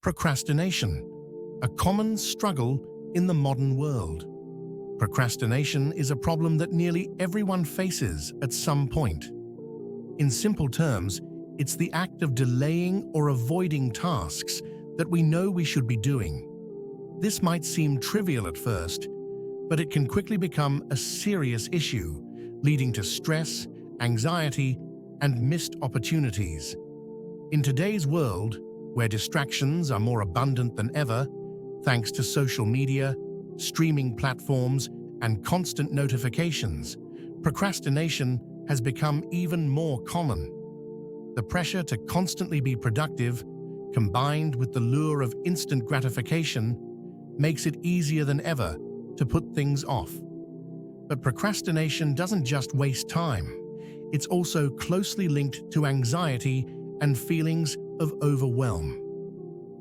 Procrastination, a common struggle in the modern world. Procrastination is a problem that nearly everyone faces at some point. In simple terms, it's the act of delaying or avoiding tasks that we know we should be doing. This might seem trivial at first, but it can quickly become a serious issue, leading to stress, anxiety, and missed opportunities. In today's world, where distractions are more abundant than ever, thanks to social media, streaming platforms, and constant notifications, procrastination has become even more common. The pressure to constantly be productive, combined with the lure of instant gratification, makes it easier than ever to put things off. But procrastination doesn't just waste time. It's also closely linked to anxiety and feelings of overwhelm.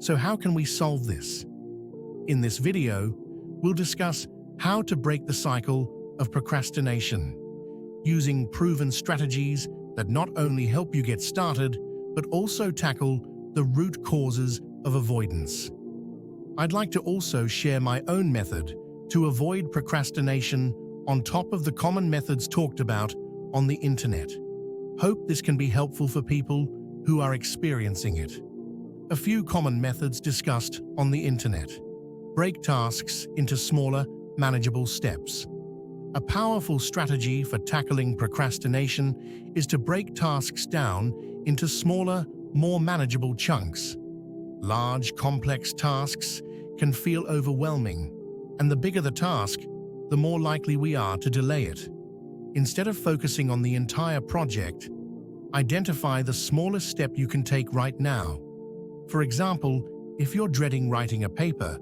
So how can we solve this? In this video, we'll discuss how to break the cycle of procrastination, using proven strategies that not only help you get started, but also tackle the root causes of avoidance. I'd like to also share my own method to avoid procrastination on top of the common methods talked about on the internet. Hope this can be helpful for people who are experiencing it. A few common methods discussed on the internet. Break tasks into smaller, manageable steps. A powerful strategy for tackling procrastination is to break tasks down into smaller, more manageable chunks. Large, complex tasks can feel overwhelming, and the bigger the task, the more likely we are to delay it. Instead of focusing on the entire project, identify the smallest step you can take right now. For example, if you're dreading writing a paper,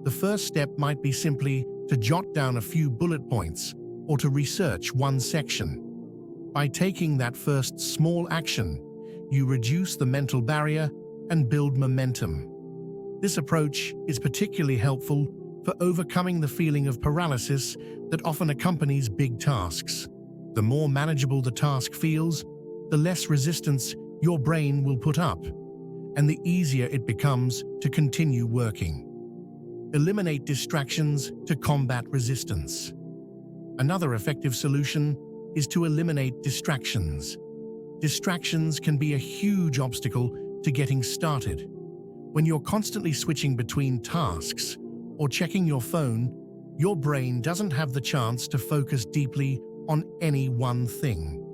the first step might be simply to jot down a few bullet points or to research one section. By taking that first small action, you reduce the mental barrier and build momentum. This approach is particularly helpful for overcoming the feeling of paralysis that often accompanies big tasks. The more manageable the task feels, the less resistance your brain will put up, and the easier it becomes to continue working. Eliminate distractions to combat resistance. Another effective solution is to eliminate distractions. Distractions can be a huge obstacle to getting started. When you're constantly switching between tasks or checking your phone, your brain doesn't have the chance to focus deeply on any one thing.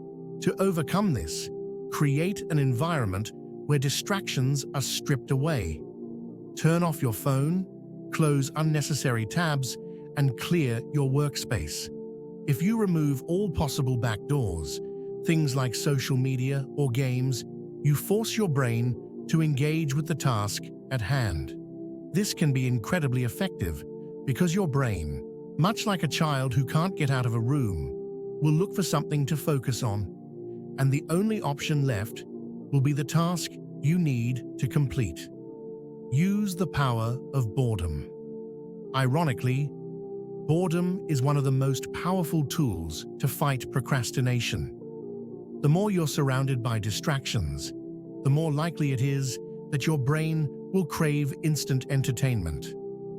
To overcome this, create an environment where distractions are stripped away. Turn off your phone, close unnecessary tabs, and clear your workspace. If you remove all possible backdoors, things like social media or games, you force your brain to engage with the task at hand. This can be incredibly effective because your brain, much like a child who can't get out of a room, will look for something to focus on, and the only option left will be the task you need to complete. Use the power of boredom. Ironically, boredom is one of the most powerful tools to fight procrastination. The more you're surrounded by distractions, the more likely it is that your brain will crave instant entertainment.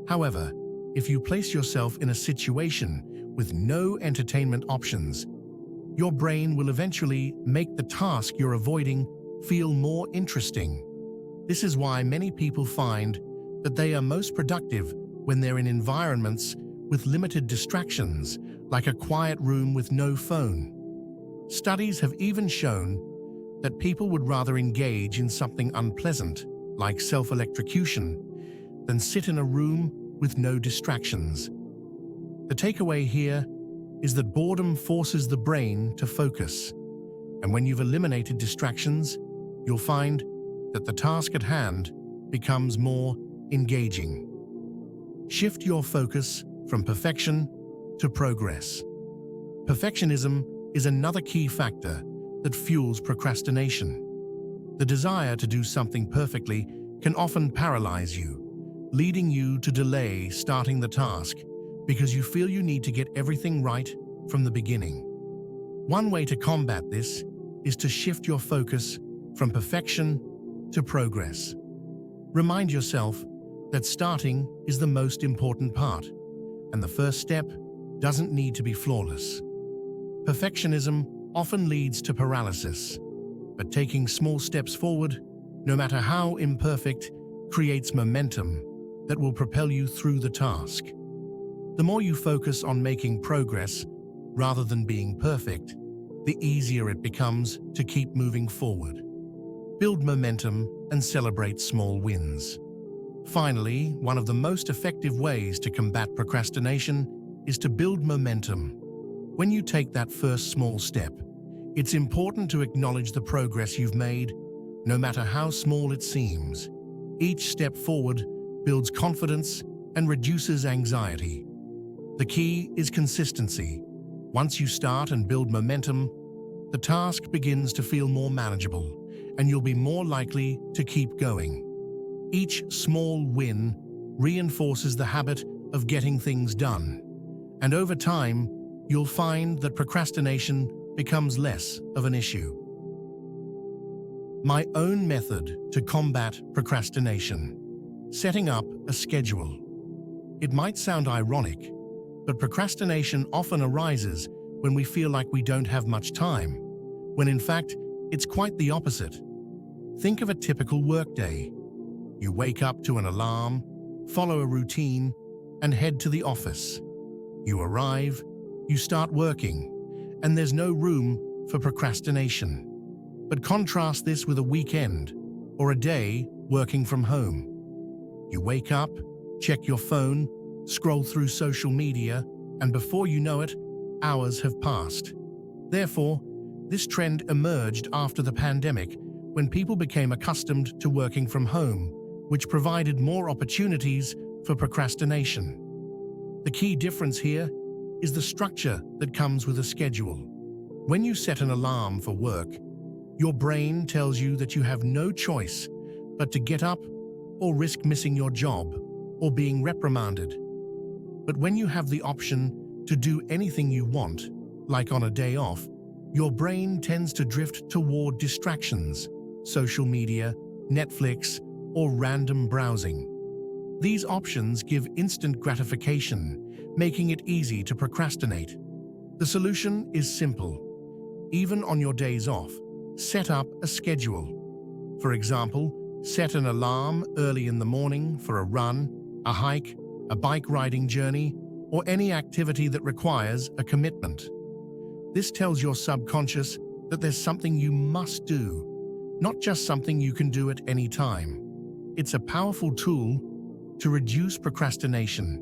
However, if you place yourself in a situation with no entertainment options, your brain will eventually make the task you're avoiding feel more interesting. This is why many people find that they are most productive when they're in environments with limited distractions, like a quiet room with no phone. Studies have even shown that people would rather engage in something unpleasant, like self-electrocution, than sit in a room with no distractions. The takeaway here is that boredom forces the brain to focus, and when you've eliminated distractions, you'll find that the task at hand becomes more engaging. Shift your focus from perfection to progress. Perfectionism is another key factor that fuels procrastination. The desire to do something perfectly can often paralyze you, leading you to delay starting the task because you feel you need to get everything right from the beginning. One way to combat this is to shift your focus from perfection to progress. Remind yourself that starting is the most important part, and the first step doesn't need to be flawless. Perfectionism often leads to paralysis, but taking small steps forward, no matter how imperfect, creates momentum that will propel you through the task. The more you focus on making progress rather than being perfect, the easier it becomes to keep moving forward. Build momentum and celebrate small wins. Finally, one of the most effective ways to combat procrastination is to build momentum. When you take that first small step, it's important to acknowledge the progress you've made, no matter how small it seems. Each step forward builds confidence and reduces anxiety. The key is consistency. Once you start and build momentum, the task begins to feel more manageable, and you'll be more likely to keep going. Each small win reinforces the habit of getting things done, and over time, you'll find that procrastination becomes less of an issue. My own method to combat procrastination: setting up a schedule. It might sound ironic, but procrastination often arises when we feel like we don't have much time, when in fact, it's quite the opposite. Think of a typical workday. You wake up to an alarm, follow a routine, and head to the office. You arrive, you start working, and there's no room for procrastination. But contrast this with a weekend or a day working from home. You wake up, check your phone, scroll through social media, and before you know it, hours have passed. Therefore, this trend emerged after the pandemic, when people became accustomed to working from home, which provided more opportunities for procrastination. The key difference here is the structure that comes with a schedule. When you set an alarm for work, your brain tells you that you have no choice but to get up or risk missing your job or being reprimanded. But when you have the option to do anything you want, like on a day off, your brain tends to drift toward distractions, social media, Netflix, or random browsing. These options give instant gratification, making it easy to procrastinate. The solution is simple. Even on your days off, set up a schedule. For example, set an alarm early in the morning for a run, a hike, a bike riding journey, or any activity that requires a commitment. This tells your subconscious that there's something you must do, not just something you can do at any time. It's a powerful tool to reduce procrastination,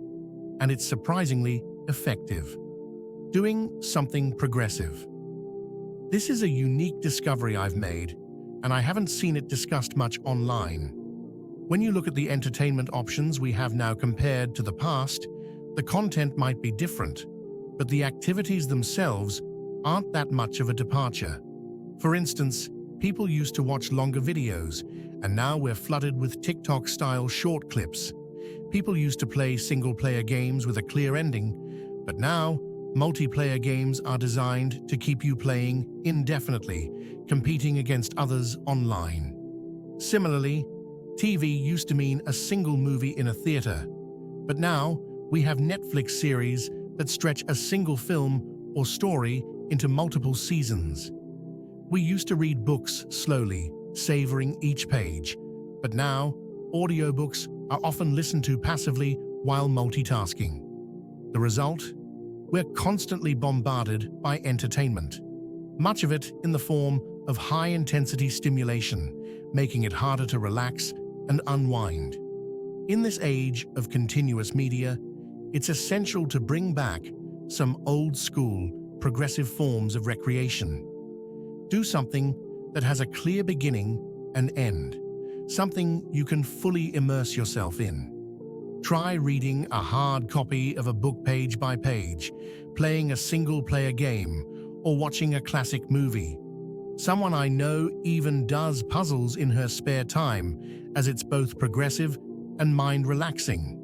and it's surprisingly effective. Doing something progressive. This is a unique discovery I've made, and I haven't seen it discussed much online. When you look at the entertainment options we have now compared to the past, the content might be different, but the activities themselves aren't that much of a departure. For instance, people used to watch longer videos, and now we're flooded with TikTok-style short clips. People used to play single-player games with a clear ending, but now multiplayer games are designed to keep you playing indefinitely, competing against others online. Similarly, TV used to mean a single movie in a theater, but now we have Netflix series that stretch a single film or story into multiple seasons. We used to read books slowly, savoring each page, but now audiobooks are often listened to passively while multitasking. The result? We're constantly bombarded by entertainment, much of it in the form of high-intensity stimulation, making it harder to relax and unwind. In this age of continuous media, it's essential to bring back some old-school, progressive forms of recreation. Do something that has a clear beginning and end, something you can fully immerse yourself in. Try reading a hard copy of a book page by page, playing a single-player game, or watching a classic movie. Someone I know even does puzzles in her spare time, as it's both progressive and mind-relaxing.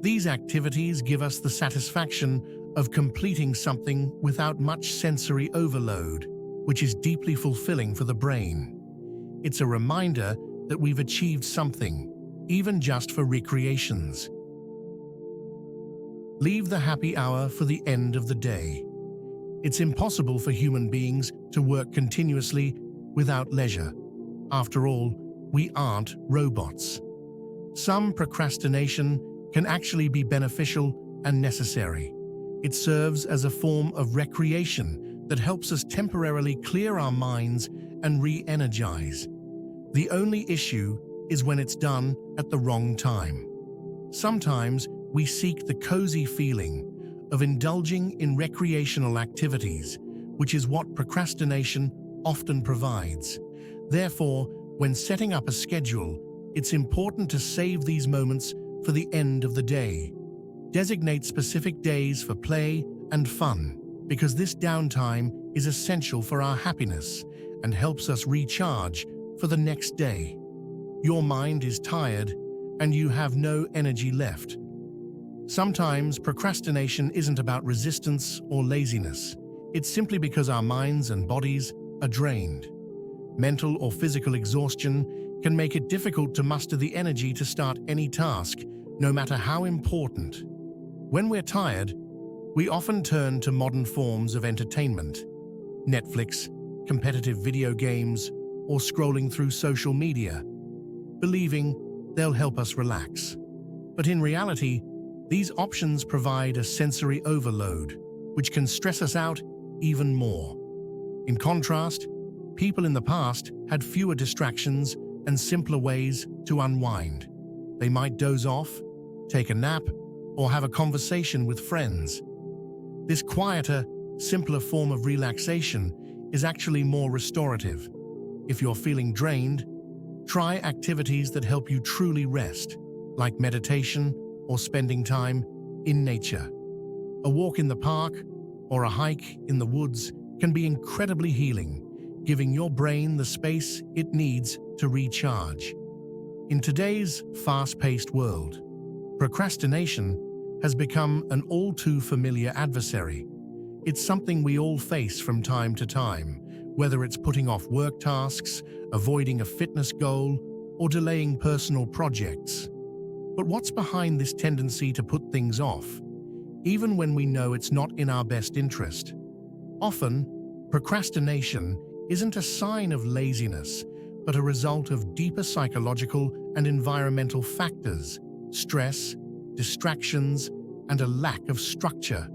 These activities give us the satisfaction of completing something without much sensory overload, which is deeply fulfilling for the brain. It's a reminder that we've achieved something, even just for recreations. Leave the happy hour for the end of the day. It's impossible for human beings to work continuously without leisure. After all, we aren't robots. Some procrastination can actually be beneficial and necessary. It serves as a form of recreation that helps us temporarily clear our minds and re-energize. The only issue is when it's done at the wrong time. Sometimes we seek the cozy feeling of indulging in recreational activities, which is what procrastination often provides. Therefore, when setting up a schedule, it's important to save these moments for the end of the day. Designate specific days for play and fun, because this downtime is essential for our happiness and helps us recharge for the next day. Your mind is tired and you have no energy left. Sometimes procrastination isn't about resistance or laziness. It's simply because our minds and bodies are drained. Mental or physical exhaustion can make it difficult to muster the energy to start any task, no matter how important. When we're tired, we often turn to modern forms of entertainment. Netflix, competitive video games, or scrolling through social media, believing they'll help us relax. But in reality, these options provide a sensory overload, which can stress us out even more. In contrast, people in the past had fewer distractions and simpler ways to unwind. They might doze off, take a nap, or have a conversation with friends. This quieter, simpler form of relaxation is actually more restorative. If you're feeling drained, try activities that help you truly rest, like meditation or spending time in nature. A walk in the park or a hike in the woods can be incredibly healing, giving your brain the space it needs to recharge. In today's fast-paced world, procrastination has become an all-too-familiar adversary. It's something we all face from time to time, whether it's putting off work tasks, avoiding a fitness goal, or delaying personal projects. But what's behind this tendency to put things off, even when we know it's not in our best interest? Often, procrastination isn't a sign of laziness, but a result of deeper psychological and environmental factors, stress, distractions, and a lack of structure.